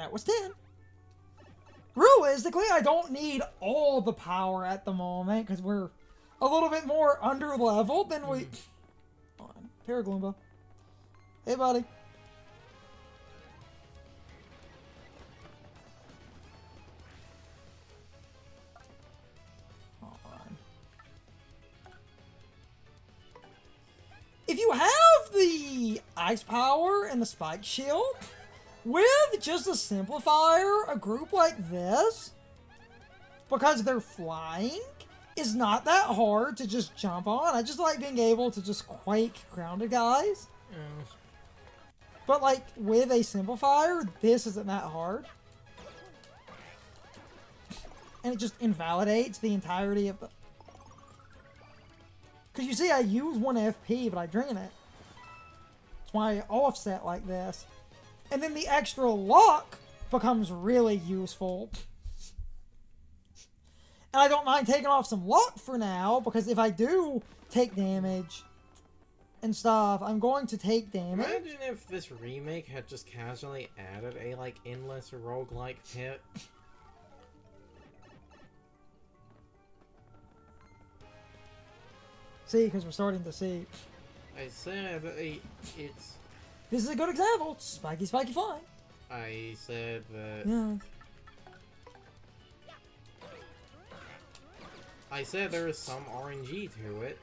That was 10. Realistically, I don't need all the power at the moment because we're a little bit more under leveled than we. Hold on. Paragloomba. Hey, buddy. Hold on. If you have the ice power and the spike shield, with just a simplifier, a group like this, because they're flying, is not that hard to just jump on. I just like being able to just quake grounded guys. Mm. But like with a simplifier, this isn't that hard. And it just invalidates the entirety of the... Because you see, I use 1 FP, but I drain it. That's why I offset like this. And then the extra luck becomes really useful. And I don't mind taking off some luck for now, because if I do take damage and stuff, I'm going to take damage. Imagine if this remake had just casually added a, like, endless roguelike pit. See, because we're starting to see. I said it's... This is a good example. Spiky, spiky, flying. I said that... Yeah. I said there is some RNG to it.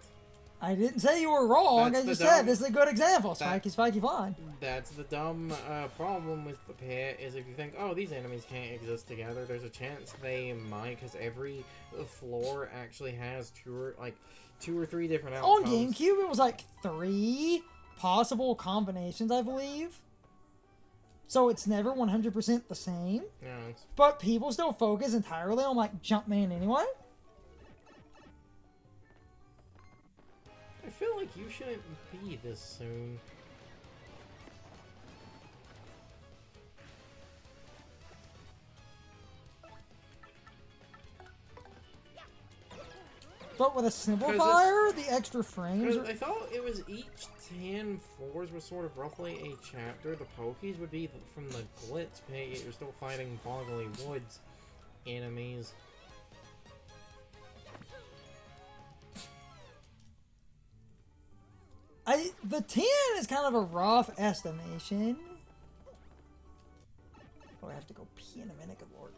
I didn't say you were wrong. I just said this is a good example. Spiky, spiky, flying. That's the dumb problem with the pit, is if you think, oh, these enemies can't exist together, there's a chance they might, because every floor actually has two or three different outcomes. On GameCube, it was like 3 possible combinations, I believe. So it's never 100% the same. Yeah, but people still focus entirely on, like, Jumpman anyway. I feel like you shouldn't be this soon. But with a simplifier, the extra frames... I thought it was each 10 floors was sort of roughly a chapter. The Pokies would be from the Glitz pit, yet you're still fighting Boggly Woods enemies. The 10 is kind of a rough estimation. Oh, I have to go pee in a minute, good lord.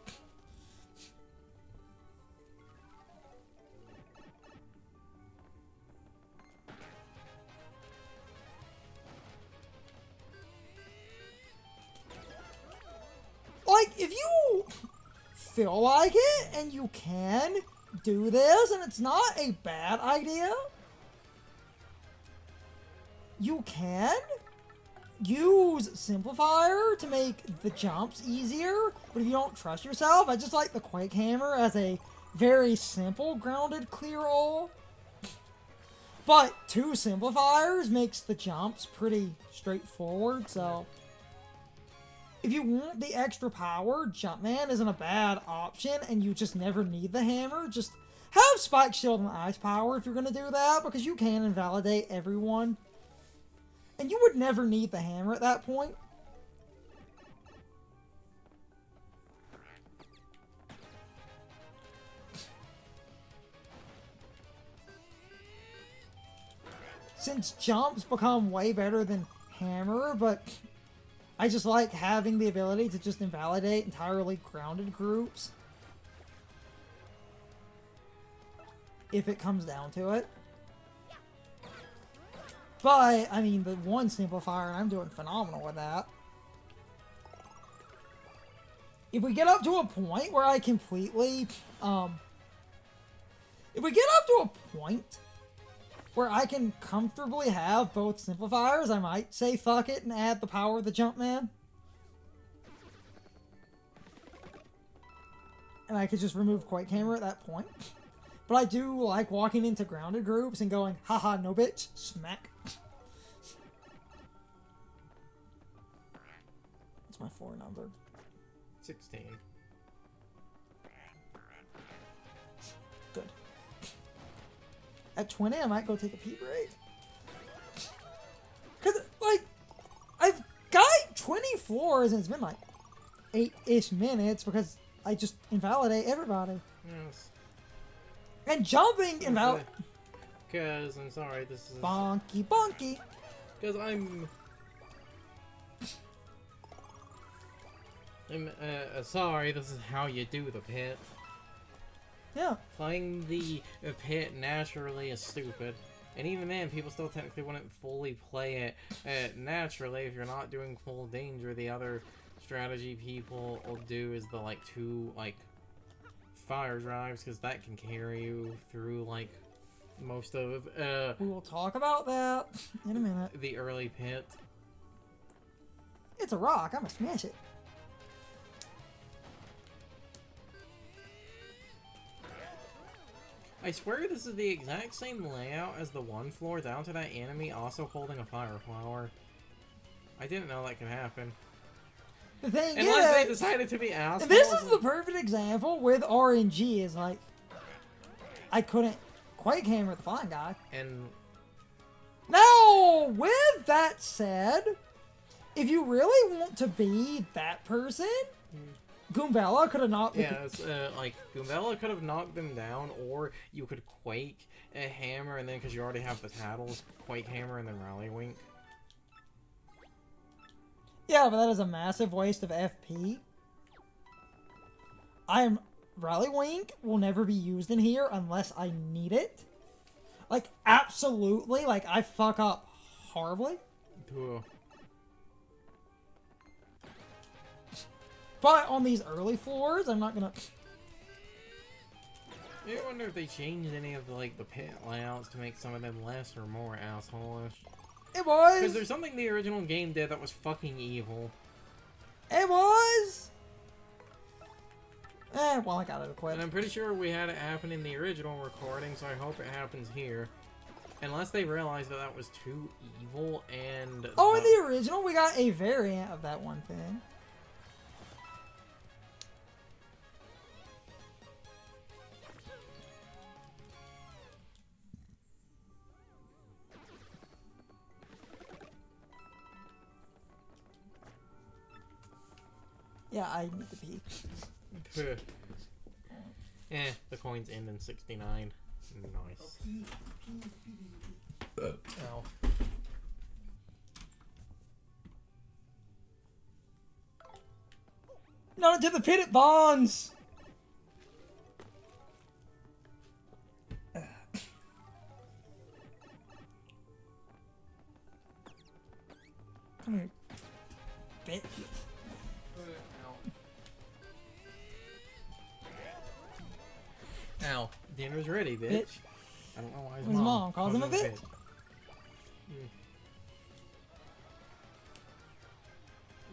Like, if you feel like it and you can do this and it's not a bad idea, you can use Simplifier to make the jumps easier, but if you don't trust yourself, I just like the Quake Hammer as a very simple grounded clear all. But 2 Simplifiers makes the jumps pretty straightforward, so if you want the extra power, Jumpman isn't a bad option, and you just never need the hammer. Just have Spike Shield and Ice Power if you're going to do that, because you can invalidate everyone. And you would never need the hammer at that point. Since jumps become way better than hammer, but I just like having the ability to just invalidate entirely grounded groups. If it comes down to it. But, I mean, the 1 simplifier, I'm doing phenomenal with that. If we get up to a point where I completely, if we get up to a point where I can comfortably have both simplifiers, I might say fuck it and add the power of the Jumpman. And I could just remove Quake Hammer at that point. But I do like walking into grounded groups and going, haha, no bitch, smack. What's my 4 number? 16. Good. At 20, I might go take a pee break. Because, like, I've got 20 floors and it's been like 8-ish minutes because I just invalidate everybody. Yes. And jumping invalid. Because, I'm sorry, this is... Bonky bonky. Because I'm sorry, this is how you do the pit. Yeah. Playing the pit naturally is stupid. And even then, people still technically wouldn't fully play it naturally if you're not doing full danger. The other strategy people will do is the, like, 2, like, fire drives, because that can carry you through, like, most of, we will talk about that in a minute. the early pit. It's a rock. I'm gonna smash it. I swear this is the exact same layout as the one floor down to that enemy also holding a fire flower. I didn't know that could happen. The thing Unless they is, decided to be assholes. this is the perfect example with RNG. Is like, I couldn't quite hammer the flying guy. And Now, with that said, if you really want to be that person, Goombella could have knocked. yeah, it's, like Goombella could have knocked them down, or you could Quake a hammer, and then because you already have the tattles, Quake hammer and then Rally Wink. Yeah, but that is a massive waste of FP. Rally Wink will never be used in here unless I need it. Like, absolutely. Like, I fuck up horribly. Cool. But on these early floors, I'm not gonna... I wonder if they changed any of like the pit layouts to make some of them less or more asshole-ish. It was! Because there's something the original game did that was fucking evil. It was! Well, I got it quick. And I'm pretty sure we had it happen in the original recording, so I hope it happens here. Unless they realized that that was too evil and... Oh, in the original, we got a variant of that one thing. Yeah, I need to pee. The coins end in 69. Nice. Ow. Not into the pit, it bonds! Come here, bitch. Ow. Dinner's ready, bitch. I don't know why his mom calls him a bitch.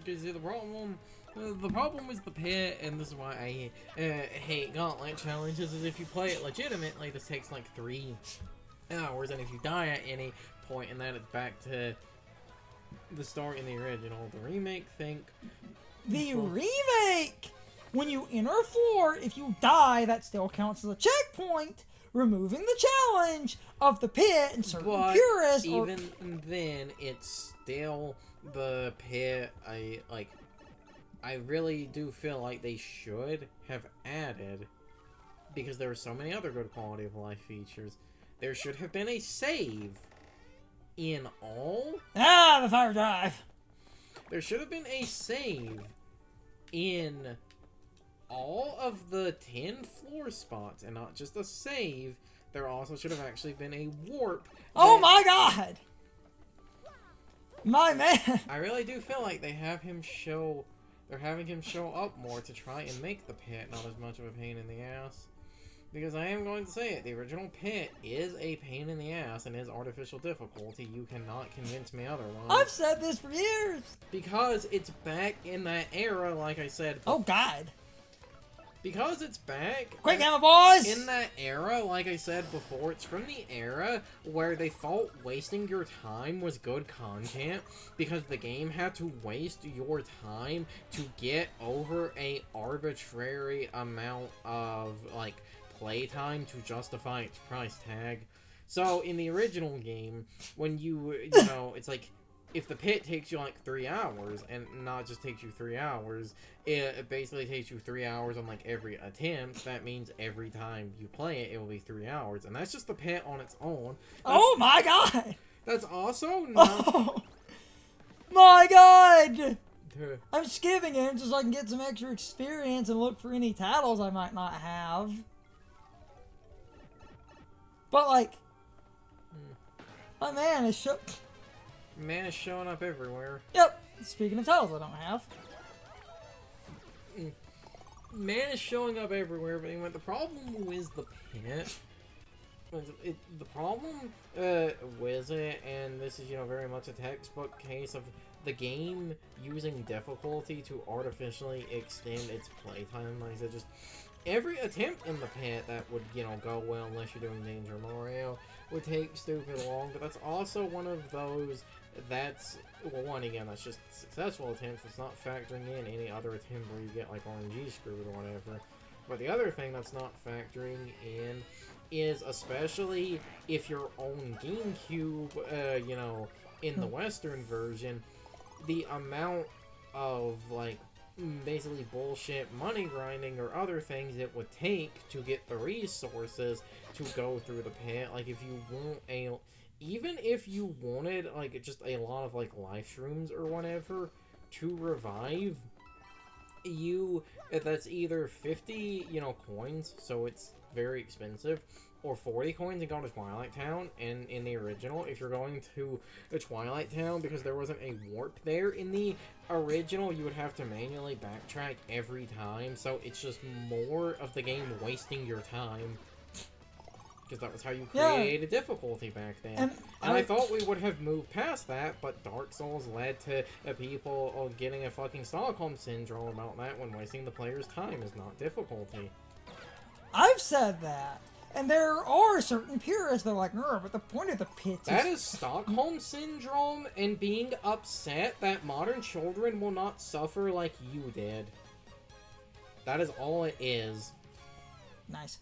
Because the problem with the pit, and this is why I hate gauntlet challenges, is if you play it legitimately, this takes like 3 hours, and if you die at any point in that, it's back to the story in the original. The remake, The remake! When you enter a floor, if you die, that still counts as a checkpoint, removing the challenge of the pit and certain purists. Even then, it's still the pit. I really do feel like they should have added, because there were so many other good quality of life features, there should have been a save in all. The fire drive! There should have been a save in all of the 10 floor spots, and not just a save. There also should have actually been a warp. Oh my god! My man! I really do feel like they're having him show up more to try and make the pit not as much of a pain in the ass. Because I am going to say it, the original pit is a pain in the ass and is artificial difficulty. You cannot convince me otherwise. I've said this for years! Because it's back in that era, like I said. Oh god. Because it's back. Quick, Emma boys! In that era, like I said before, it's from the era where they thought wasting your time was good content because the game had to waste your time to get over a arbitrary amount of, like, playtime to justify its price tag. So, in the original game, when you know, it's like, if the pit takes you like 3 hours, and not just takes you 3 hours, it basically takes you 3 hours on like every attempt. That means every time you play it, it will be 3 hours, and that's just the pit on its own. Oh my god! That's also not. Oh my god! I'm skipping it just so I can get some extra experience and look for any titles I might not have. But like, my man is Man is showing up everywhere. Yep. Speaking of titles I don't have. Man is showing up everywhere, but the problem with the pit. The problem with it, and this is, very much a textbook case of the game using difficulty to artificially extend its playtime. Like I said, just every attempt in the pit that would, go well unless you're doing Danger Mario would take stupid long, but that's also one of those that's, well, one, again, that's just successful attempts. It's not factoring in any other attempt where you get, like, RNG screwed or whatever. But the other thing that's not factoring in is, especially if you're on GameCube, in the Western version, the amount of, like, basically bullshit money grinding or other things it would take to get the resources to go through the pit. Like, if you want even if you wanted, like, just a lot of, like, life shrooms or whatever to revive, that's either 50, coins, so it's very expensive, or 40 coins and go to Twilight Town. And in the original, if you're going to the Twilight Town, because there wasn't a warp there in the original, you would have to manually backtrack every time, so it's just more of the game wasting your time. Because that was how you created difficulty back then. And I thought we would have moved past that, but Dark Souls led to people getting a fucking Stockholm Syndrome about that, when wasting the player's time is not difficulty. I've said that. And there are certain purists that are like, but the point of the pit is... That is Stockholm Syndrome and being upset that modern children will not suffer like you did. That is all it is. Nice.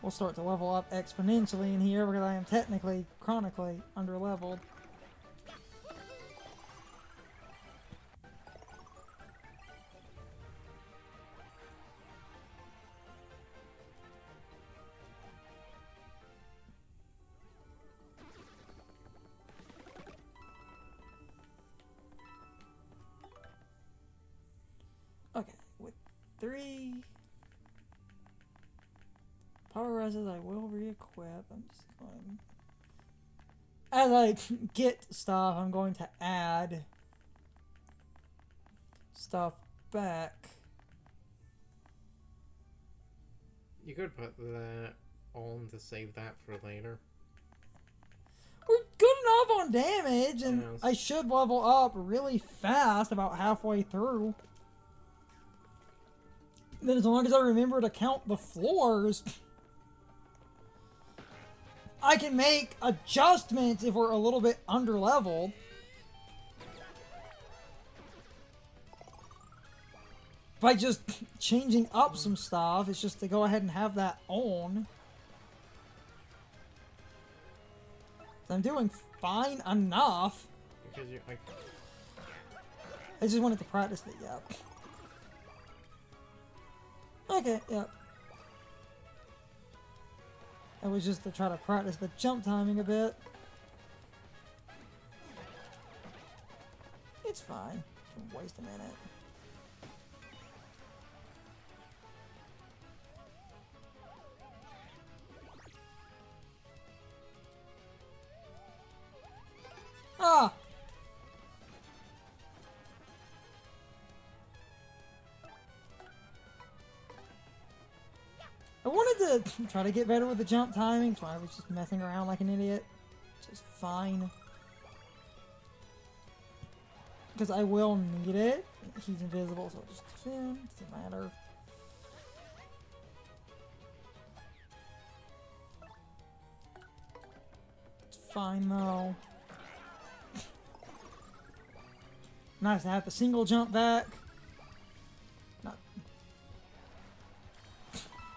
We'll start to level up exponentially in here because I am technically, chronically, under-leveled. Okay, with 3... power reses I will re-equip. I'm just going... As I get stuff, I'm going to add stuff back. You could put that on to save that for later. We're good enough on damage, and yes. I should level up really fast, about halfway through. Then as long as I remember to count the floors... I can make adjustments if we're a little bit under-leveled. By just changing up some stuff, it's just to go ahead and have that on. I'm doing fine enough. Because you're like... I just wanted to practice it, yep. Okay, yep. It was just to try to practice the jump timing a bit. It's fine. Can waste a minute. Ah! I wanted to try to get better with the jump timing, so I was just messing around like an idiot. Which is fine. Because I will need it. He's invisible, so it just defend. Doesn't matter. It's fine though. Nice to have the single jump back. Not.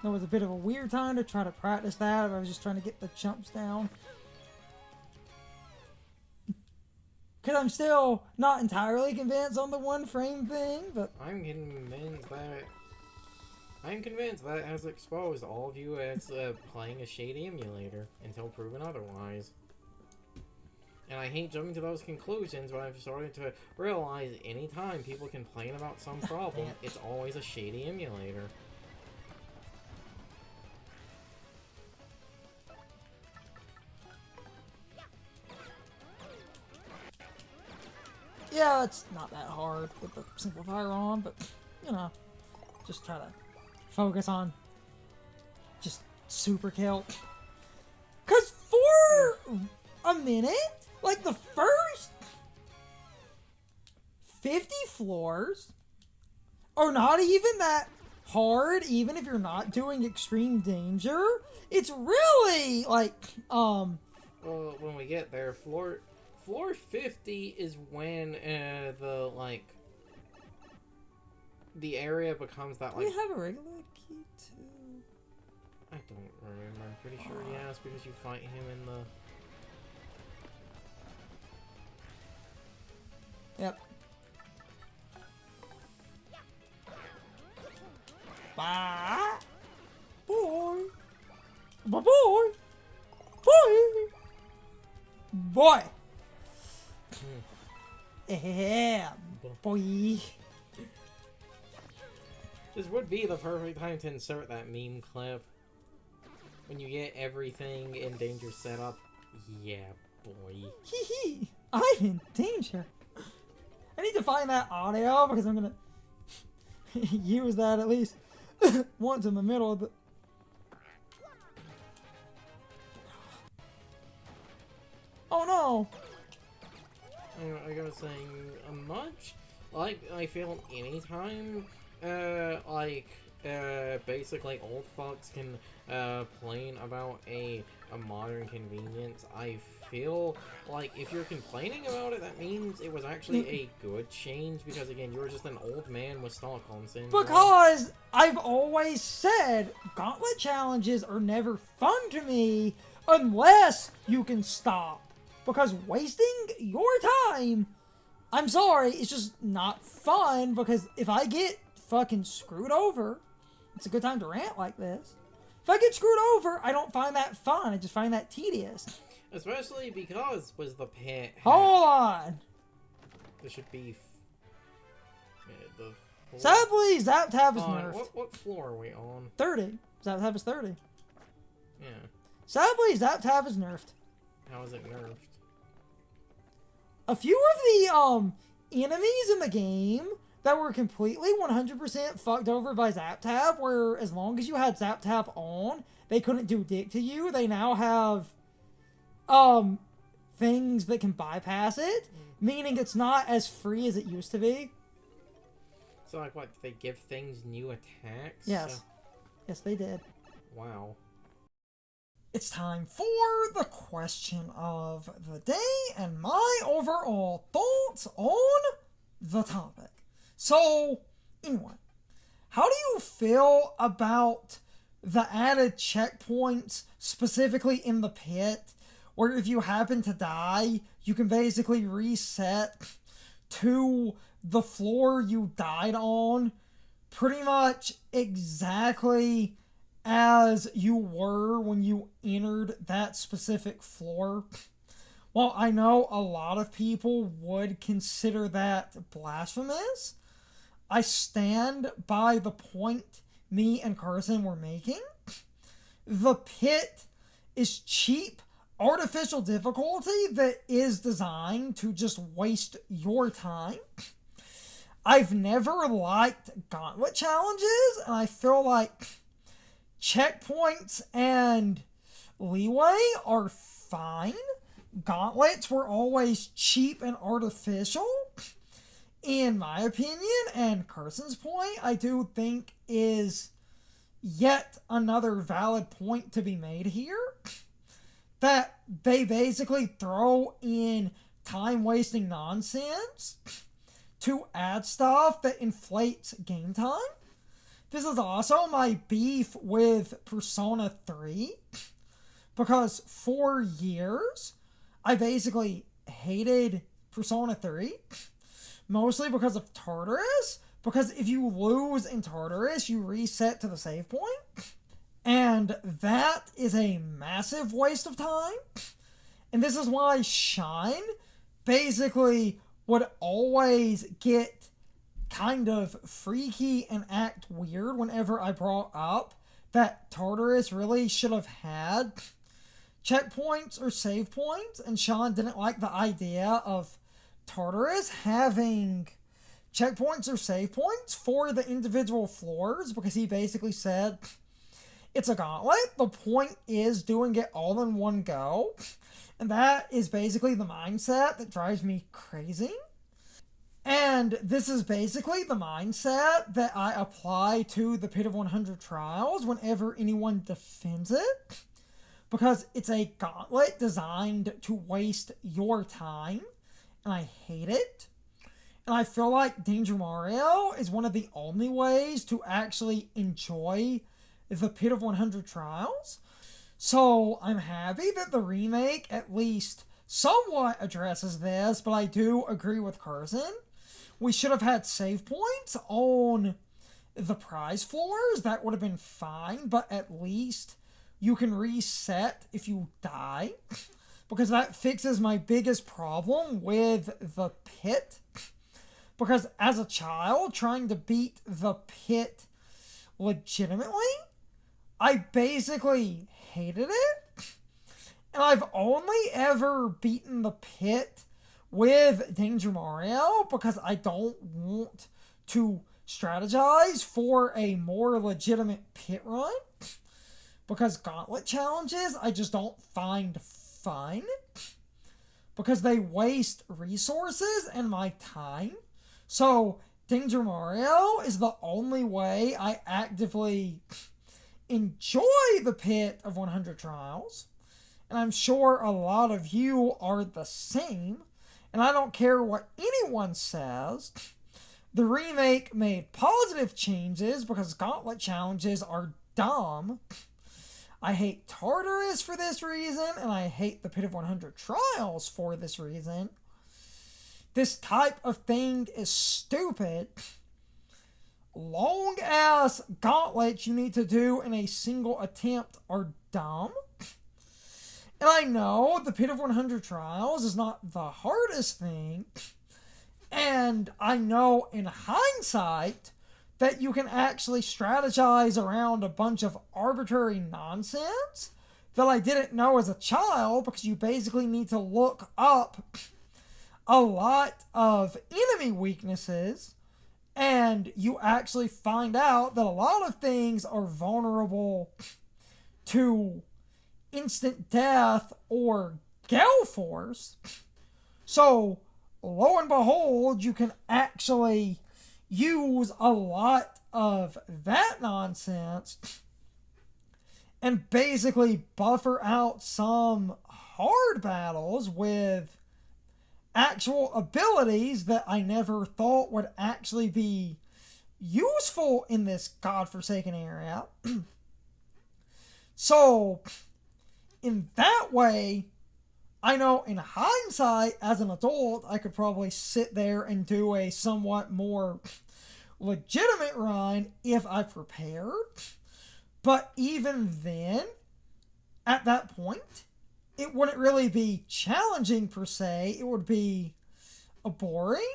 There was a bit of a weird time to try to practice that. I was just trying to get the jumps down. Because I'm still not entirely convinced on the one frame thing, but... I'm convinced that has exposed all of you as playing a shady emulator until proven otherwise. And I hate jumping to those conclusions, but I've started to realize anytime people complain about some problem, it's always a shady emulator. Yeah, it's not that hard with the simplifier on, but, you know, just try to focus on just super kill. Because for a minute, like the first 50 floors are not even that hard, even if you're not doing extreme danger. It's really, like, Well, when we get there, Floor 50 is when the area becomes that, like... Do we have a regular key too? I don't remember. I'm pretty sure yes, because you fight him in the... Yep. Bye. Boy. Bye boy. Boy. Boy. Yeah, boy. This would be the perfect time to insert that meme clip. When you get everything in danger set up. Yeah, boy. Hee hee. I'm in danger. I need to find that audio because I'm gonna use that at least once in the middle of the... Oh no! I gotta say, much like I feel anytime, basically old fucks can complain about a modern convenience, I feel like if you're complaining about it, that means it was actually a good change, because again, you're just an old man with Stockholm Syndrome. Because I've always said gauntlet challenges are never fun to me unless you can stop. Because wasting your time, I'm sorry, it's just not fun, because if I get fucking screwed over, it's a good time to rant like this. If I get screwed over, I don't find that fun, I just find that tedious. Especially because was the pit... Hold on! There should be... Sadly, Zaptav is nerfed. What floor are we on? 30. Zaptav is 30. Yeah. Sadly, Zaptav is nerfed. How is it nerfed? A few of the enemies in the game that were completely 100% fucked over by Zaptab, where as long as you had Zaptab on, they couldn't do dick to you. They now have things that can bypass it, meaning it's not as free as it used to be. So like what, they give things new attacks? Yes. Yes, they did. Wow. It's time for the question of the day and my overall thoughts on the topic. So, anyway, how do you feel about the added checkpoints, specifically in the pit, where if you happen to die, you can basically reset to the floor you died on pretty much exactly as you were when you entered that specific floor? While I know a lot of people would consider that blasphemous, I stand by the point me and Carson were making. The pit is cheap, artificial difficulty that is designed to just waste your time. I've never liked gauntlet challenges, and I feel like checkpoints and leeway are fine. Gauntlets were always cheap and artificial, in my opinion, and Carson's point, I do think, is yet another valid point to be made here. That they basically throw in time-wasting nonsense to add stuff that inflates game time. This is also my beef with Persona 3, because for years, I basically hated Persona 3, mostly because of Tartarus, because if you lose in Tartarus, you reset to the save point, and that is a massive waste of time. And this is why Shine basically would always get kind of freaky and act weird whenever I brought up that Tartarus really should have had checkpoints or save points, and Sean didn't like the idea of Tartarus having checkpoints or save points for the individual floors, because he basically said it's a gauntlet. The point is doing it all in one go. And that is basically the mindset that drives me crazy. And this is basically the mindset that I apply to the Pit of 100 Trials whenever anyone defends it. Because it's a gauntlet designed to waste your time. And I hate it. And I feel like Danger Mario is one of the only ways to actually enjoy the Pit of 100 Trials. So I'm happy that the remake at least somewhat addresses this, but I do agree with Carson. We should have had save points on the prize floors. That would have been fine, but at least you can reset if you die, because that fixes my biggest problem with the pit. Because as a child, trying to beat the pit legitimately, I basically hated it. And I've only ever beaten the pit with Danger Mario because I don't want to strategize for a more legitimate pit run. Because gauntlet challenges I just don't find fun. Because they waste resources and my time. So Danger Mario is the only way I actively enjoy the Pit of 100 Trials, and I'm sure a lot of you are the same, and I don't care what anyone says. The remake made positive changes because gauntlet challenges are dumb. I hate Tartarus for this reason, and I hate the Pit of 100 Trials for this reason. This type of thing is stupid. Long ass gauntlets you need to do in a single attempt are dumb. And I know the Pit of 100 Trials is not the hardest thing. And I know in hindsight that you can actually strategize around a bunch of arbitrary nonsense that I didn't know as a child, because you basically need to look up a lot of enemy weaknesses, and you actually find out that a lot of things are vulnerable to instant death or Gale Force. So, lo and behold, you can actually use a lot of that nonsense and basically buffer out some hard battles with actual abilities that I never thought would actually be useful in this godforsaken area. So, in that way, I know in hindsight, as an adult, I could probably sit there and do a somewhat more legitimate run if I prepared. But even then, at that point, it wouldn't really be challenging per se. It would be boring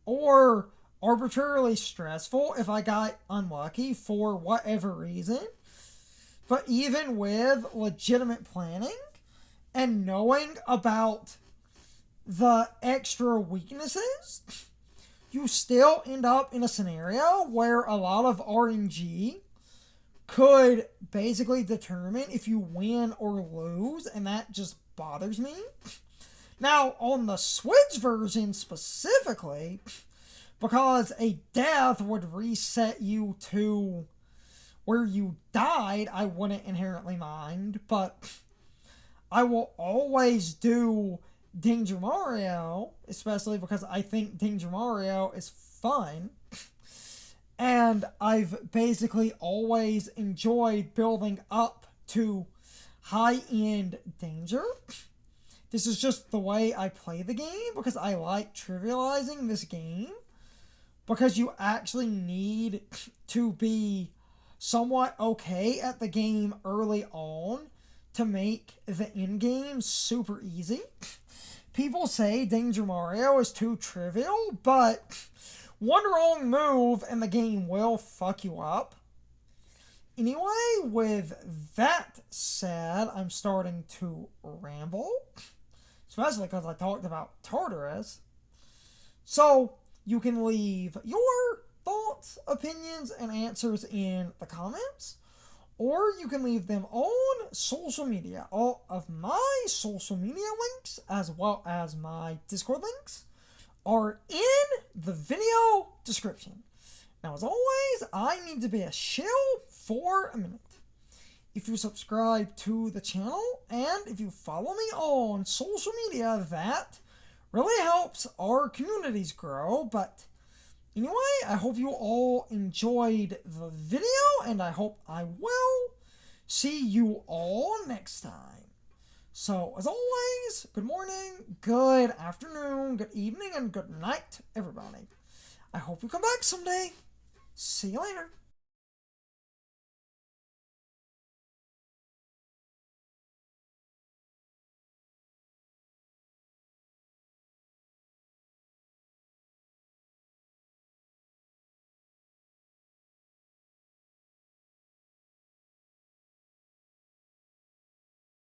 or arbitrarily stressful if I got unlucky for whatever reason. But even with legitimate planning and knowing about the extra weaknesses, you still end up in a scenario where a lot of RNG could basically determine if you win or lose, and that just bothers me. Now, on the Switch version specifically, because a death would reset you to where you died, I wouldn't inherently mind, but I will always do Danger Mario, especially because I think Danger Mario is fun. And I've basically always enjoyed building up to high-end danger. This is just the way I play the game because I like trivializing this game. Because you actually need to be somewhat okay at the game early on to make the end game super easy. People say Danger Mario is too trivial, but one wrong move and the game will fuck you up. Anyway, with that said, I'm starting to ramble. Especially because I talked about Tartarus. So, you can leave your thoughts, opinions, and answers in the comments. Or you can leave them on social media. All of my social media links, as well as my Discord links, are in the video description. Now, as always, I need to be a shill for a minute. If you subscribe to the channel and if you follow me on social media, that really helps our communities grow. But anyway, I hope you all enjoyed the video, and I hope I will see you all next time. So, as always, good morning, good afternoon, good evening, and good night, everybody. I hope you come back someday. See you later.